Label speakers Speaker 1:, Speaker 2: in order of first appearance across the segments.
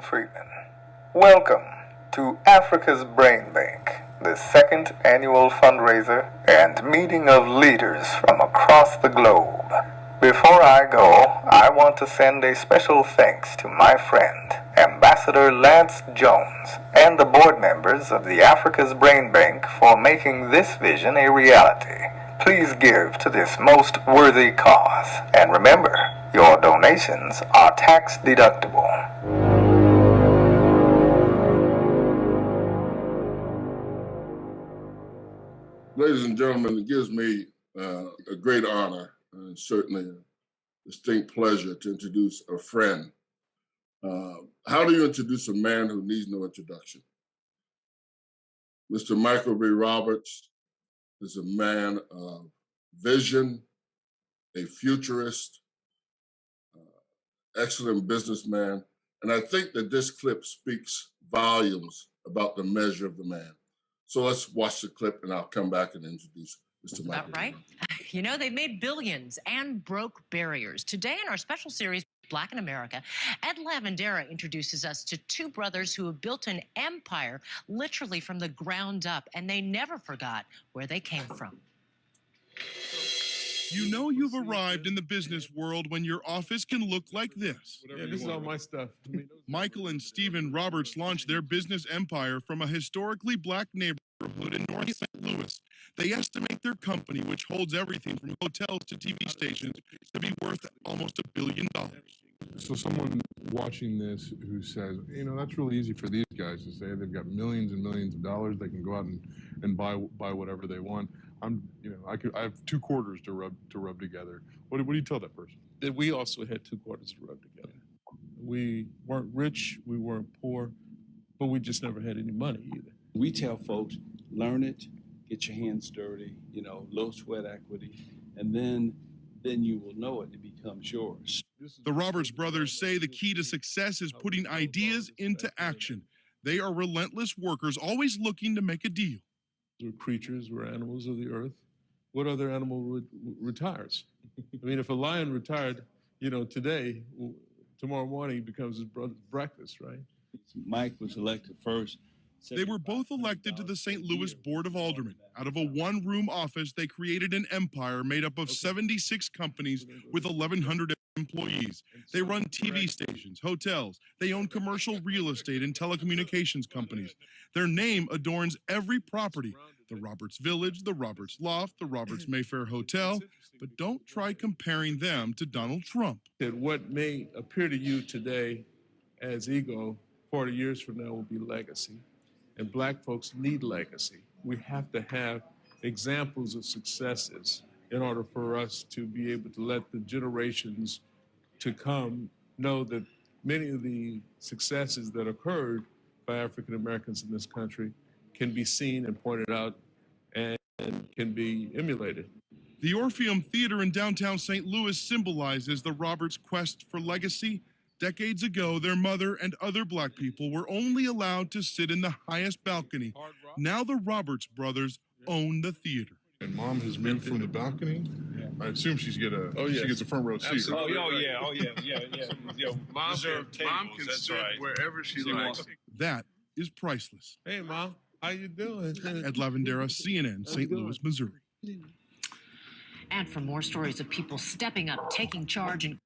Speaker 1: Freeman. Welcome to Africa's Brain Bank, the second annual fundraiser and meeting of leaders from across the globe. Before I go, I want to send a special thanks to my friend, Ambassador Lance Jones, and the board members of the Africa's Brain Bank for making this vision a reality. Please give to this most worthy cause, and remember, your donations are tax deductible.
Speaker 2: Ladies and gentlemen, it gives me a great honor and certainly a distinct pleasure to introduce a friend. How do you introduce a man who needs no introduction? Mr. Michael B. Roberts is a man of vision, a futurist, excellent businessman, and I think that this clip speaks volumes about the measure of the man. So let's watch the clip and I'll come back and introduce Mr. Michael.
Speaker 3: About right. You know, they've made billions and broke barriers. Today in our special series, Black in America, Ed Lavandera introduces us to two brothers who have built an empire literally from the ground up, and they never forgot where they came from.
Speaker 4: You know you've arrived in the business world when your office can look like this.
Speaker 5: Yeah, this is all my stuff.
Speaker 4: Michael and Stephen Roberts launched their business empire from a historically black neighborhood in North St. Louis. They estimate their company, which holds everything from hotels to TV stations, to be worth almost $1 billion.
Speaker 5: So someone watching this who says, you know, that's really easy for these guys to say. They've got millions and millions of dollars. They can go out and buy whatever they want. I have 2 quarters to rub together. What do you tell that person?
Speaker 6: That we also had 2 quarters to rub together. We weren't rich, we weren't poor, but we just never had any money either.
Speaker 7: We tell folks, learn it, get your hands dirty, low sweat equity, and then you will know it. It becomes yours.
Speaker 4: The Roberts brothers say the key to success is putting ideas into action. They are relentless workers, always looking to make a deal.
Speaker 6: We're creatures, we're animals of the earth. What other animal retires? I mean, if a lion retired, today, tomorrow morning he becomes his brother's breakfast, right?
Speaker 7: Mike was elected first.
Speaker 4: They were both elected to the St. Louis Board of Aldermen. Out of a one-room office, they created an empire made up of 76 companies with 1,100 employees. They run TV stations, hotels. They own commercial real estate and telecommunications companies. Their name adorns every property: the Roberts Village, the Roberts Loft, the Roberts Mayfair Hotel. But don't try comparing them to Donald Trump.
Speaker 6: That what may appear to you today as ego, 40 years from now will be legacy. And Black folks need legacy. We have to have examples of successes in order for us to be able to let the generations to come know that many of the successes that occurred by African Americans in this country can be seen and pointed out and can be emulated.
Speaker 4: The Orpheum Theater in downtown St. Louis symbolizes the Roberts' quest for legacy. Decades ago, their mother and other Black people were only allowed to sit in the highest balcony. Now the Roberts brothers own the theater.
Speaker 5: And Mom has moved from the balcony. Yeah. I assume she gets a front row seat.
Speaker 8: Absolutely. Oh yeah.
Speaker 5: Mom can sit wherever she likes.
Speaker 4: That is priceless.
Speaker 6: Hey, Mom, how you doing?
Speaker 4: Ed Lavandera, CNN, St. Louis, Missouri.
Speaker 3: And for more stories of people stepping up, taking charge, and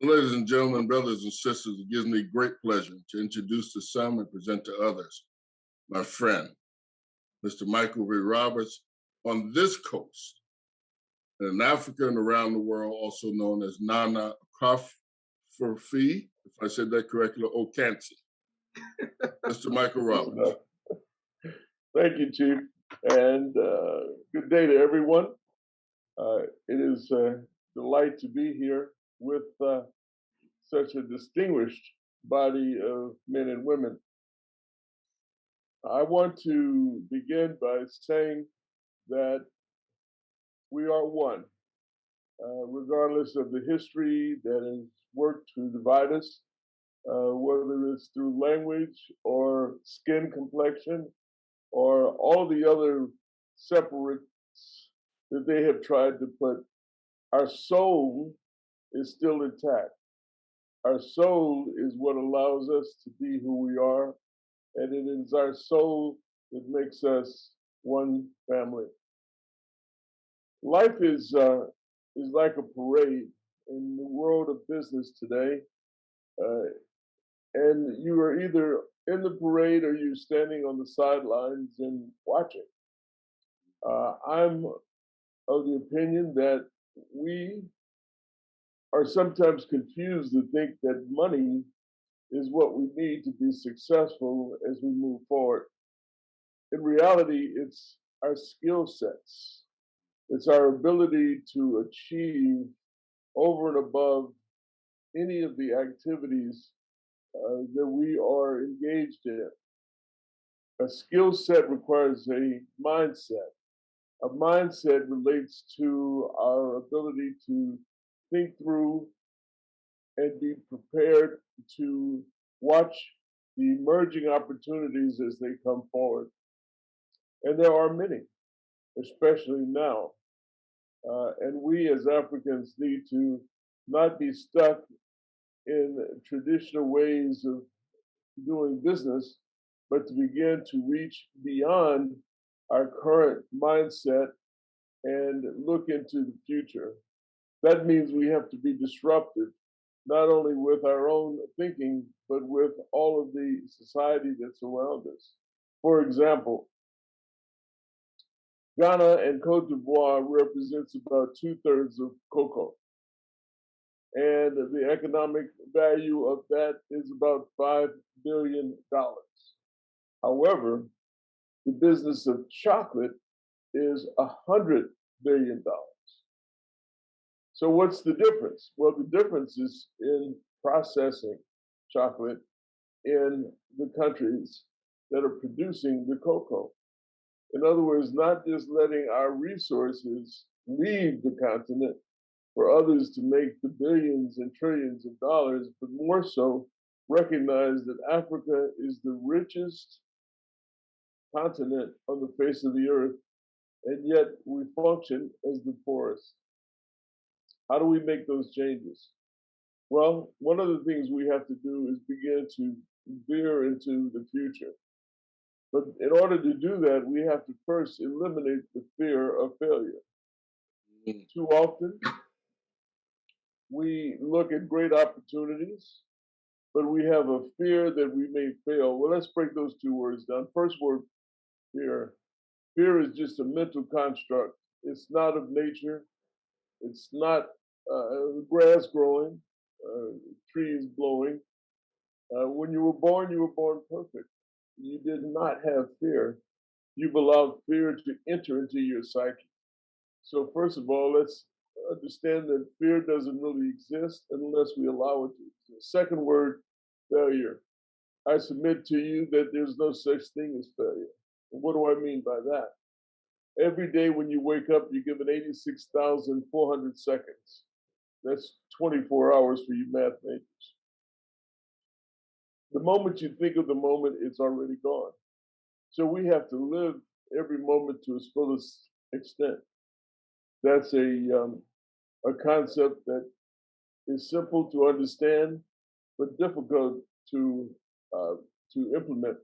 Speaker 2: Ladies and gentlemen, brothers and sisters, it gives me great pleasure to introduce to some and present to others my friend, Mr. Michael B. Roberts, on this coast, and in Africa and around the world, also known as Nene Afrofi, if I said that correctly, Ocansey. Mr. Michael Roberts.
Speaker 9: Thank you, Chief, and good day to everyone. It is a delight to be here with such a distinguished body of men and women. I want to begin by saying that we are one, regardless of the history that has worked to divide us, whether it's through language or skin complexion or all the other separates that they have tried to put. Our soul is still intact. Our soul is what allows us to be who we are, and it is our soul that makes us one family. Life is like a parade in the world of business today, uh, and you are either in the parade or you're standing on the sidelines and watching. I'm of the opinion that we are sometimes confused to think that money is what we need to be successful as we move forward. In reality, it's our skill sets, it's our ability to achieve over and above any of the activities that we are engaged in. A skill set requires a mindset. A mindset relates to our ability to think through and be prepared to watch the emerging opportunities as they come forward. And there are many, especially now. And we as Africans need to not be stuck in traditional ways of doing business, but to begin to reach beyond our current mindset and look into the future. That means we have to be disruptive, not only with our own thinking, but with all of the society that's around us. For example, Ghana and Cote d'Ivoire represents about 2/3 of cocoa. And the economic value of that is about $5 billion. However, the business of chocolate is $100 billion. So what's the difference? Well, the difference is in processing chocolate in the countries that are producing the cocoa. In other words, not just letting our resources leave the continent for others to make the billions and trillions of dollars, but more so recognize that Africa is the richest continent on the face of the earth, and yet we function as the poorest. How do we make those changes? Well, one of the things we have to do is begin to veer into the future. But in order to do that, we have to first eliminate the fear of failure. Too often, we look at great opportunities, but we have a fear that we may fail. Well, let's break those two words down. First word, fear. Fear is just a mental construct. It's not of nature. It's not grass growing, trees blowing. When you were born perfect. You did not have fear. You've allowed fear to enter into your psyche. So first of all, let's understand that fear doesn't really exist unless we allow it to exist. Second word, failure. I submit to you that there's no such thing as failure. And what do I mean by that? Every day when you wake up, you're given 86,400 seconds. That's 24 hours for you math majors. The moment you think of the moment, it's already gone. So we have to live every moment to its fullest extent. That's a concept that is simple to understand, but difficult to implement.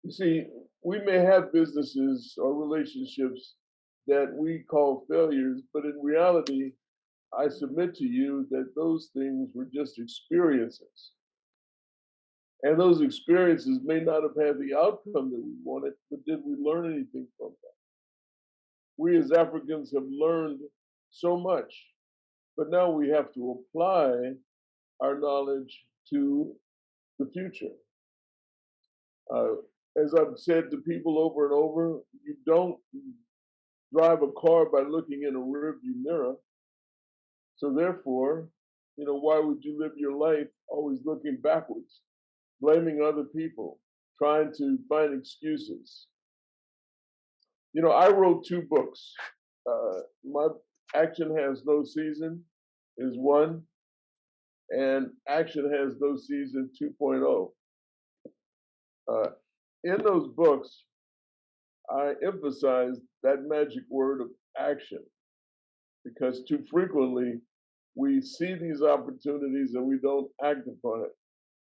Speaker 9: You see, we may have businesses or relationships that we call failures, but in reality, I submit to you that those things were just experiences. And those experiences may not have had the outcome that we wanted, but did we learn anything from them? We as Africans have learned so much, but now we have to apply our knowledge to the future. As I've said to people over and over, you don't drive a car by looking in a rearview mirror. So therefore, why would you live your life always looking backwards, blaming other people, trying to find excuses? I wrote 2 books. My Action Has No Season is one, and Action Has No Season 2.0. In those books, I emphasize that magic word of action because too frequently We see these opportunities and we don't act upon it.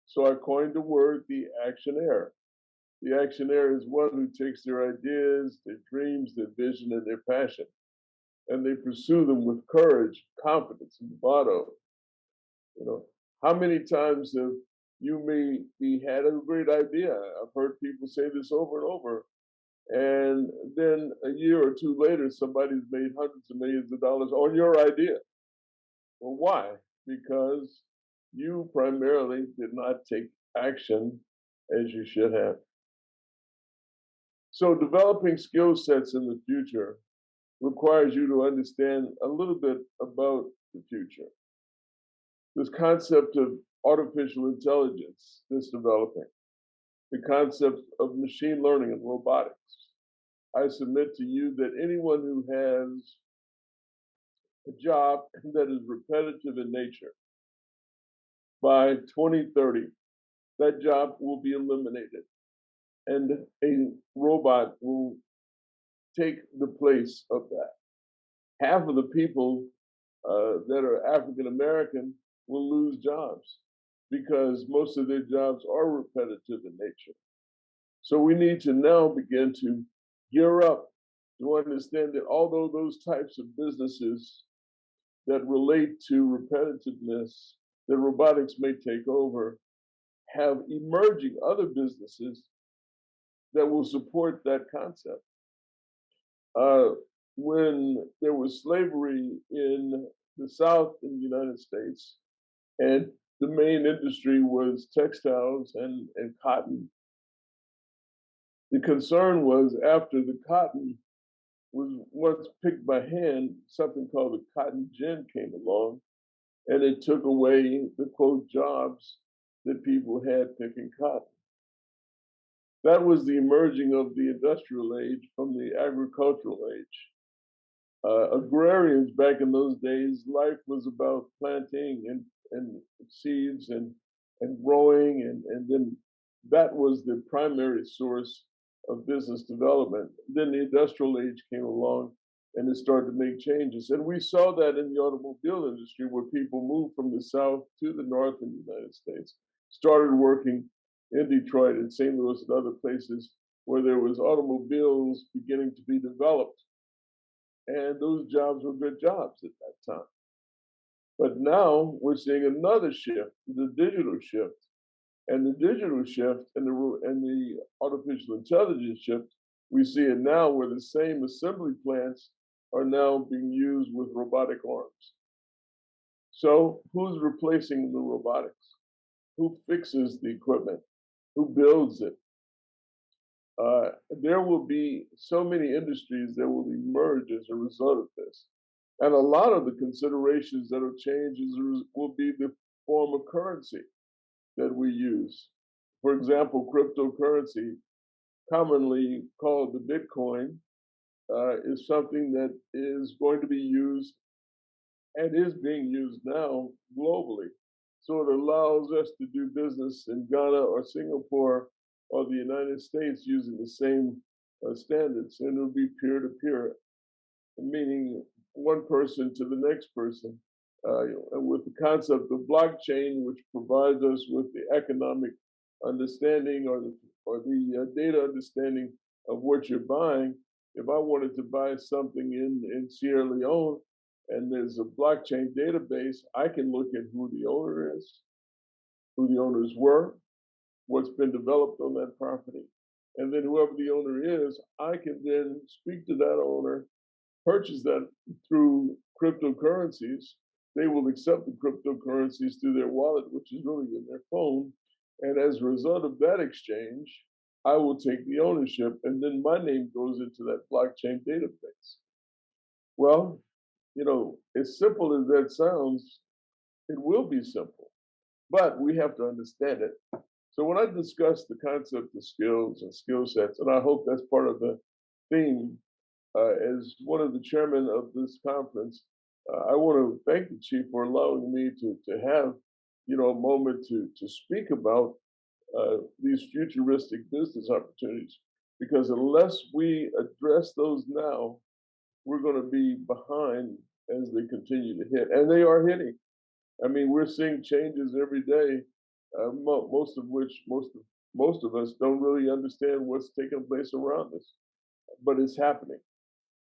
Speaker 9: So I coined the word the actionaire. The actionaire is one who takes their ideas, their dreams, their vision, and their passion, and they pursue them with courage, confidence, and bravado. You know, how many times have you may had a great idea? I've heard people say this over and over, and then a year or two later, somebody's made hundreds of millions of dollars on your idea. Well, why? Because you primarily did not take action as you should have. So developing skill sets in the future requires you to understand a little bit about the future. This concept of artificial intelligence is developing, the concept of machine learning and robotics. I submit to you that anyone who has a job that is repetitive in nature, by 2030, that job will be eliminated and a robot will take the place of that. Half of the people that are African American will lose jobs because most of their jobs are repetitive in nature. So we need to now begin to gear up to understand that although those types of businesses that relate to repetitiveness that robotics may take over have emerging other businesses that will support that concept. When there was slavery in the South in the United States, and the main industry was textiles and cotton, the concern was after the cotton was once picked by hand, something called the cotton gin came along, and it took away the quote jobs that people had picking cotton. That was the emerging of the industrial age from the agricultural age. Agrarians back in those days, life was about planting and seeds and growing, and then that was the primary source of business development. Then the industrial age came along and it started to make changes. And we saw that in the automobile industry where people moved from the South to the North in the United States, started working in Detroit and St. Louis and other places where there was automobiles beginning to be developed. And those jobs were good jobs at that time. But now we're seeing another shift, the digital shift. And the digital shift and the artificial intelligence shift, we see it now where the same assembly plants are now being used with robotic arms. So who's replacing the robotics? Who fixes the equipment? Who builds it? There will be so many industries that will emerge as a result of this. And a lot of the considerations that will change will be the form of currency that we use. For example, cryptocurrency, commonly called the Bitcoin, is something that is going to be used and is being used now globally. So it allows us to do business in Ghana or Singapore or the United States using the same standards, and it'll be peer-to-peer, meaning one person to the next person, with the concept of blockchain, which provides us with the economic understanding or the data understanding of what you're buying. If I wanted to buy something in Sierra Leone and there's a blockchain database, I can look at who the owner is, who the owners were, what's been developed on that property. And then whoever the owner is, I can then speak to that owner, purchase that through cryptocurrencies. They will accept the cryptocurrencies through their wallet, which is really in their phone. And as a result of that exchange, I will take the ownership and then my name goes into that blockchain database. Well, as simple as that sounds, it will be simple, but we have to understand it. So when I discuss the concept of skills and skill sets, and I hope that's part of the theme, as one of the chairmen of this conference, I want to thank the chief for allowing me to have, a moment to speak about these futuristic business opportunities. Because unless we address those now, we're going to be behind as they continue to hit, and they are hitting. I mean, we're seeing changes every day, most of which most of us don't really understand what's taking place around us, but it's happening.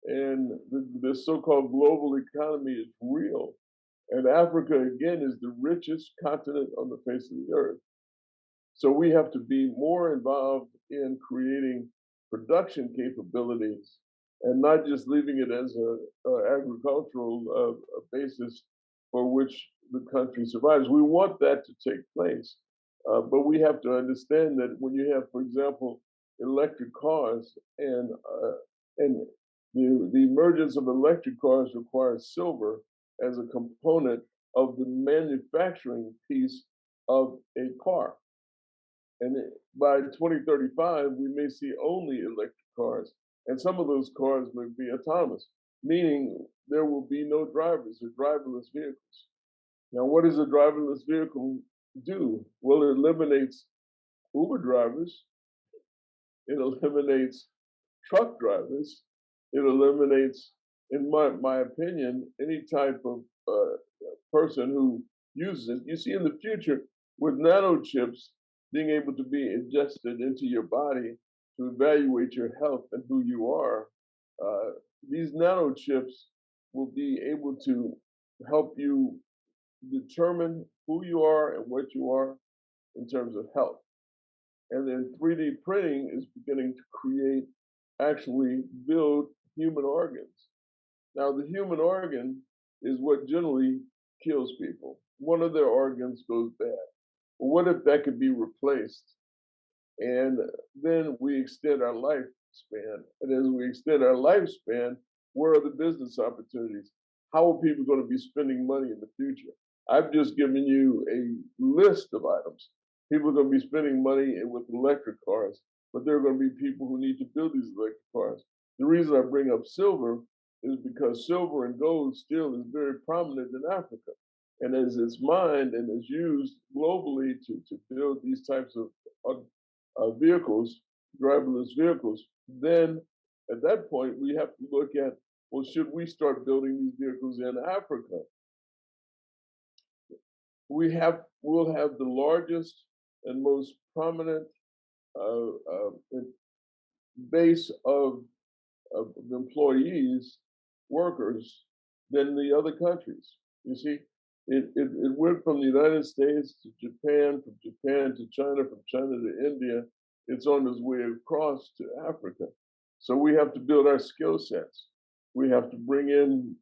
Speaker 9: And the so-called global economy is real. And Africa, again, is the richest continent on the face of the earth. So we have to be more involved in creating production capabilities and not just leaving it as a agricultural basis for which the country survives. We want that to take place, but we have to understand that when you have, for example, electric cars and the emergence of electric cars requires silver as a component of the manufacturing piece of a car. And by 2035, we may see only electric cars. And some of those cars may be autonomous, meaning there will be no drivers or driverless vehicles. Now, what does a driverless vehicle do? Well, it eliminates Uber drivers, it eliminates truck drivers, it eliminates, in my opinion, any type of person who uses it. You see, in the future, with nanochips being able to be ingested into your body to evaluate your health and who you are, these nanochips will be able to help you determine who you are and what you are in terms of health. And then 3D printing is beginning to create, actually build human organs. Now, the human organ is what generally kills people. One of their organs goes bad. Well, what if that could be replaced? And then we extend our lifespan. And as we extend our lifespan, where are the business opportunities? How are people going to be spending money in the future? I've just given you a list of items. People are going to be spending money with electric cars, but there are going to be people who need to build these electric cars. The reason I bring up silver is because silver and gold still is very prominent in Africa. And as it's mined and is used globally to build these types of vehicles, driverless vehicles, then at that point we have to look at, well, should we start building these vehicles in Africa? We'll have the largest and most prominent base of employees, workers, than the other countries. You see, it went from the United States to Japan, from Japan to China, from China to India. It's on its way across to Africa. So we have to build our skill sets. We have to bring in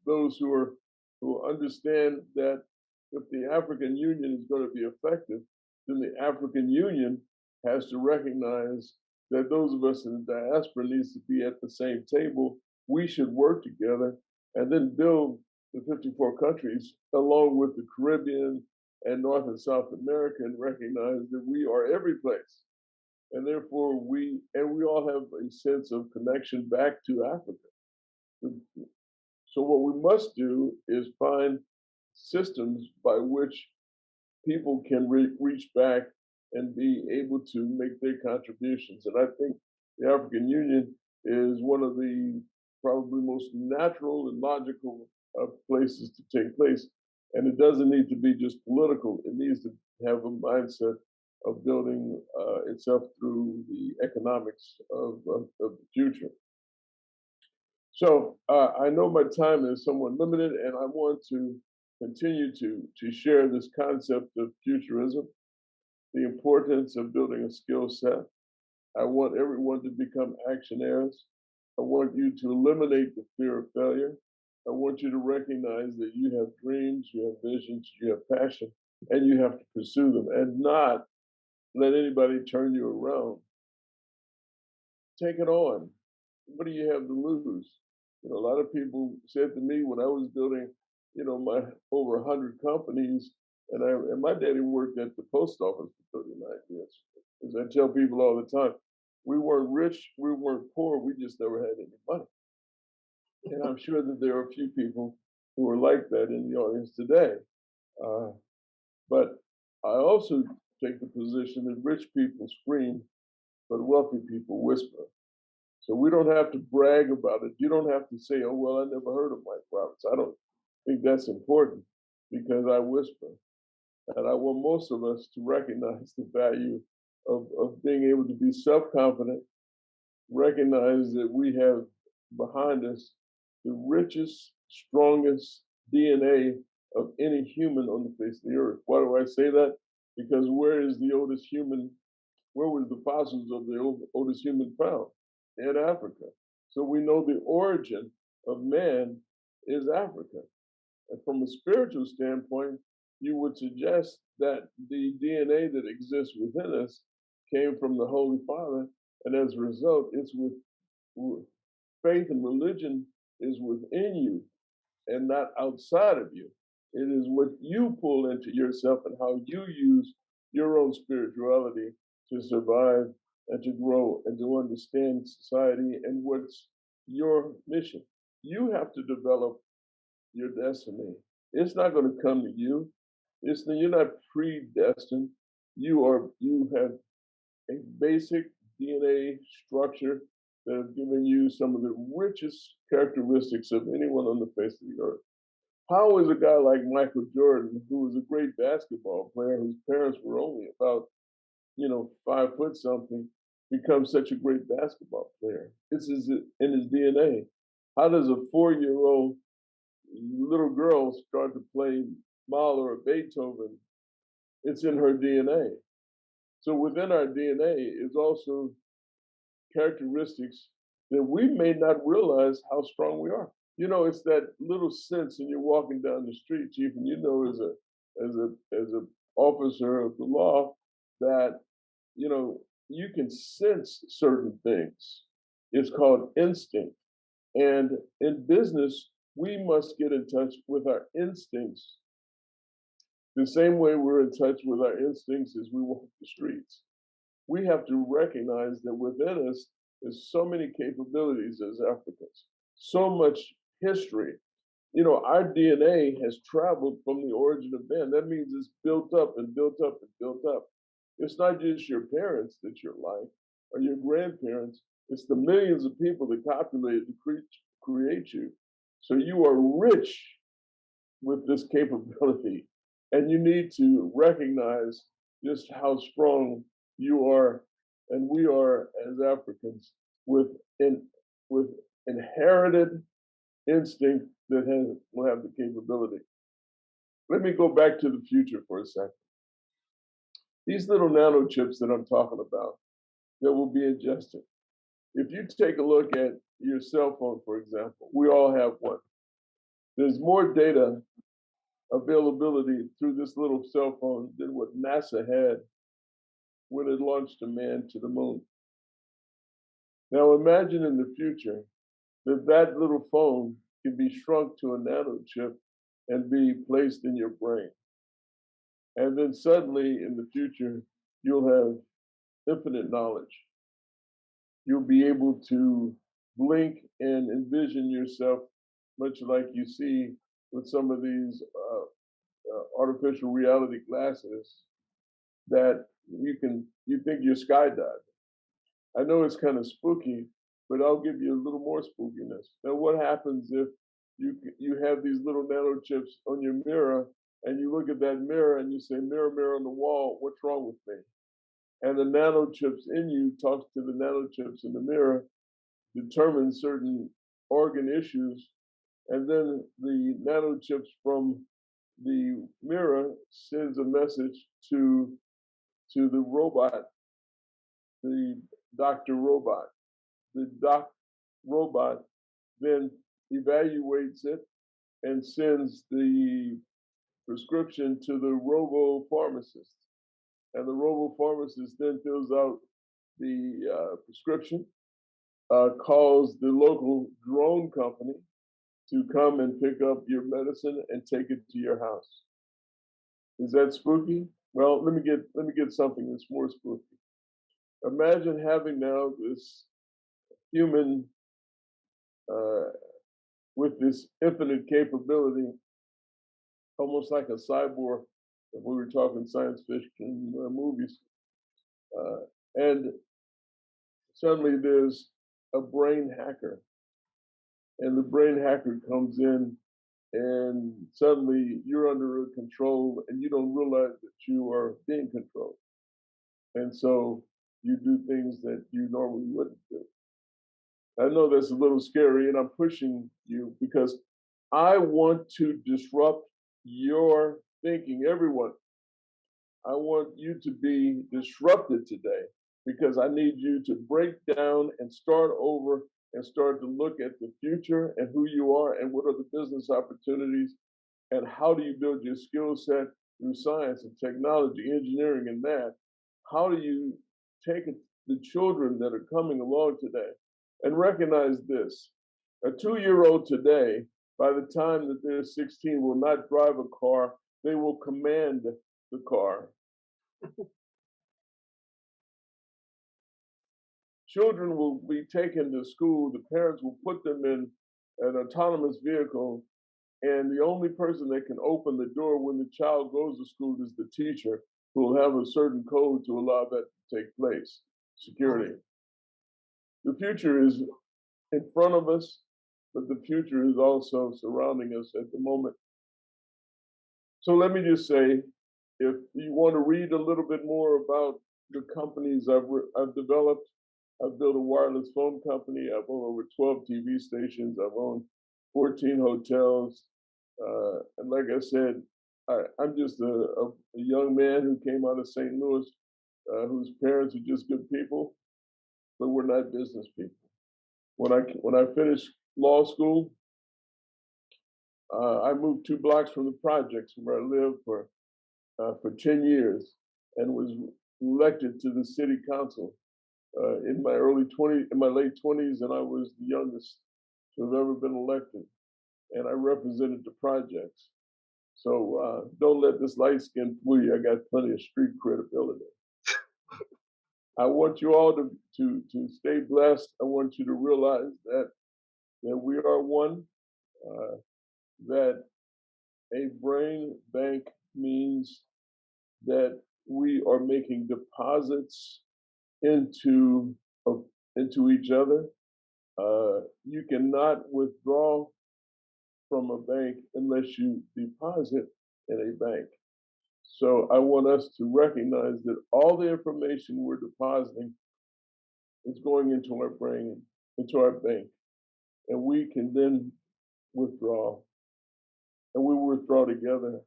Speaker 9: those who understand that if the African Union is going to be effective, then the African Union has to recognize that those of us in the diaspora needs to be at the same table. We should work together and then build the 54 countries along with the Caribbean and North and South America and recognize that we are every place. And therefore we all have a sense of connection back to Africa. So what we must do is find systems by which people can reach back and be able to make their contributions. And I think the African Union is one of the probably most natural and logical places to take place. And it doesn't need to be just political. It needs to have a mindset of building itself through the economics of the future. So I know my time is somewhat limited, and I want to continue to share this concept of futurism, the importance of building a skill set. I want everyone to become actionaires. I want you to eliminate the fear of failure. I want you to recognize that you have dreams, you have visions, you have passion, and you have to pursue them and not let anybody turn you around. Take it on. What do you have to lose? You know, a lot of people said to me when I was building, my over 100 companies, and my daddy worked at the post office for 39 years. As I tell people all the time, we weren't rich, we weren't poor, we just never had any money. And I'm sure that there are a few people who are like that in the audience today. But I also take the position that rich people scream, but wealthy people whisper. So we don't have to brag about it. You don't have to say, oh, well, I never heard of Mike Roberts. I don't think that's important because I whisper. And I want most of us to recognize the value of being able to be self-confident, recognize that we have behind us the richest, strongest DNA of any human on the face of the earth. Why do I say that? Because where is the oldest human? Where was the fossils of the oldest human found? In Africa. So we know the origin of man is Africa. And from a spiritual standpoint, you would suggest that the DNA that exists within us came from the Holy Father. And as a result, it's with faith and religion is within you and not outside of you. It is what you pull into yourself and how you use your own spirituality to survive and to grow and to understand society and what's your mission. You have to develop your destiny. It's not going to come to you. You're not predestined. You have a basic DNA structure that has given you some of the richest characteristics of anyone on the face of the earth. How is a guy like Michael Jordan, who was a great basketball player, whose parents were only about, 5 foot something, become such a great basketball player? This is in his DNA. How does a 4-year-old little girl start to play Mahler or Beethoven? It's in her DNA. So within our DNA is also characteristics that we may not realize how strong we are. It's that little sense, and you're walking down the street, Chief, and as a officer of the law, that you can sense certain things. It's called instinct. And in business, we must get in touch with our instincts the same way we're in touch with our instincts as we walk the streets. We have to recognize that within us is so many capabilities as Africans, so much history. Our DNA has traveled from the origin of man. That means it's built up and built up and built up. It's not just your parents that you're like, or your grandparents. It's the millions of people that copulated to create you. So you are rich with this capability. And you need to recognize just how strong you are and we are as Africans with inherited instinct that will have the capability. Let me go back to the future for a second. These little nanochips that I'm talking about that will be ingested. If you take a look at your cell phone, for example, we all have one. There's more data availability through this little cell phone than what NASA had when it launched a man to the moon. Now imagine in the future that little phone can be shrunk to a nanochip and be placed in your brain. And then suddenly in the future, you'll have infinite knowledge. You'll be able to blink and envision yourself much like you see with some of these artificial reality glasses that you think you're skydiving. I know it's kind of spooky, but I'll give you a little more spookiness. Now, what happens if you have these little nanochips on your mirror and you look at that mirror and you say, mirror, mirror on the wall, what's wrong with me? And the nanochips in you talks to the nanochips in the mirror, determines certain organ issues, and then the nanochips from the mirror sends a message to the robot, the doctor robot. The doc robot then evaluates it and sends the prescription to the robo pharmacist. And the robo pharmacist then fills out the prescription, calls the local drone company to come and pick up your medicine and take it to your house. Is that spooky? Well, let me get something that's more spooky. Imagine having now this human with this infinite capability, almost like a cyborg, if we were talking science fiction movies. And suddenly there's a brain hacker, and the brain hacker comes in, and suddenly you're under control, and you don't realize that you are being controlled, and so you do things that you normally wouldn't do. I know that's a little scary, and I'm pushing you because I want to disrupt your thinking, everyone. I want you to be disrupted today because I need you to break down and start over and start to look at the future and who you are and what are the business opportunities and how do you build your skill set through science and technology, engineering and math. How do you take the children that are coming along today and recognize this? A 2-year-old today, by the time that they're 16, will not drive a car, they will command the car. Children will be taken to school, the parents will put them in an autonomous vehicle, and the only person that can open the door when the child goes to school is the teacher, who will have a certain code to allow that to take place. Security. The future is in front of us, but the future is also surrounding us at the moment. So let me just say, if you want to read a little bit more about the companies I've developed, I've built a wireless phone company. I've owned over 12 TV stations. I've owned 14 hotels. And like I said, I'm just a young man who came out of St. Louis, whose parents are just good people, but we're not business people. When I finished law school, I moved 2 blocks from the projects where I lived for 10 years and was elected to the city council in my late 20s, and I was the youngest to have ever been elected, and I represented the projects. So don't let this light skin fool you. I got plenty of street credibility. I want you all to stay blessed. I want you to realize that we are one, that a brain bank means that we are making deposits into each other. You cannot withdraw from a bank unless you deposit in a bank. So I want us to recognize that all the information we're depositing is going into our brain, into our bank, and we can then withdraw, and we withdraw together.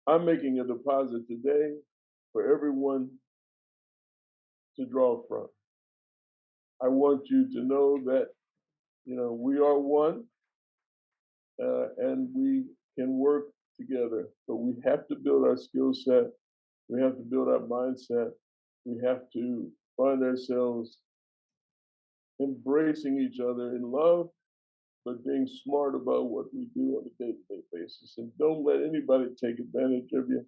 Speaker 9: I'm making a deposit today for everyone to draw from. I want you to know that, we are one, and we can work together. But we have to build our skill set. We have to build our mindset. We have to find ourselves embracing each other in love, but being smart about what we do on a day-to-day basis. And don't let anybody take advantage of you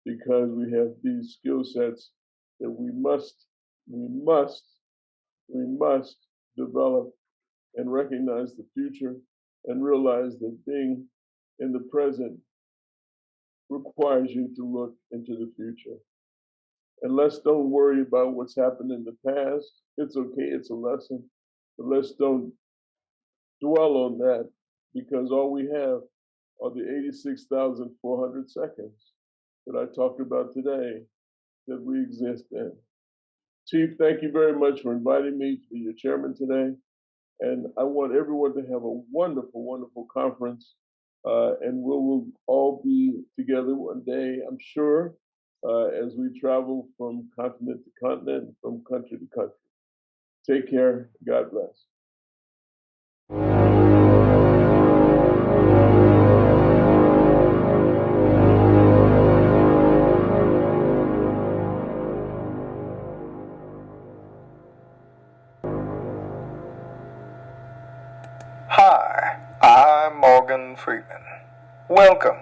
Speaker 9: because we have these skill sets that we must develop and recognize the future and realize that being in the present requires you to look into the future. And let's don't worry about what's happened in the past. It's okay, it's a lesson, but let's don't dwell on that because all we have are the 86,400 seconds that I talked about today that we exist in. Chief, thank you very much for inviting me to be your chairman today. And I want everyone to have a wonderful, wonderful conference. And we will all be together one day, I'm sure, as we travel from continent to continent, from country to country. Take care. God bless.
Speaker 1: Hi, I'm Morgan Freeman. Welcome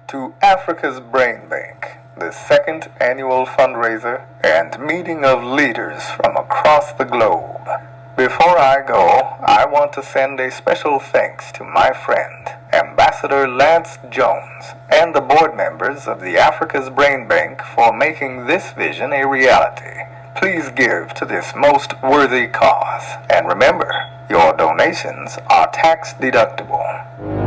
Speaker 1: to Africa's Brain Bank, the second annual fundraiser and meeting of leaders from across the globe. Before I go, I want to send a special thanks to my friend, Ambassador Lance Jones, and the board members of the Africa's Brain Bank for making this vision a reality. Please give to this most worthy cause, and remember, Your donations are tax deductible.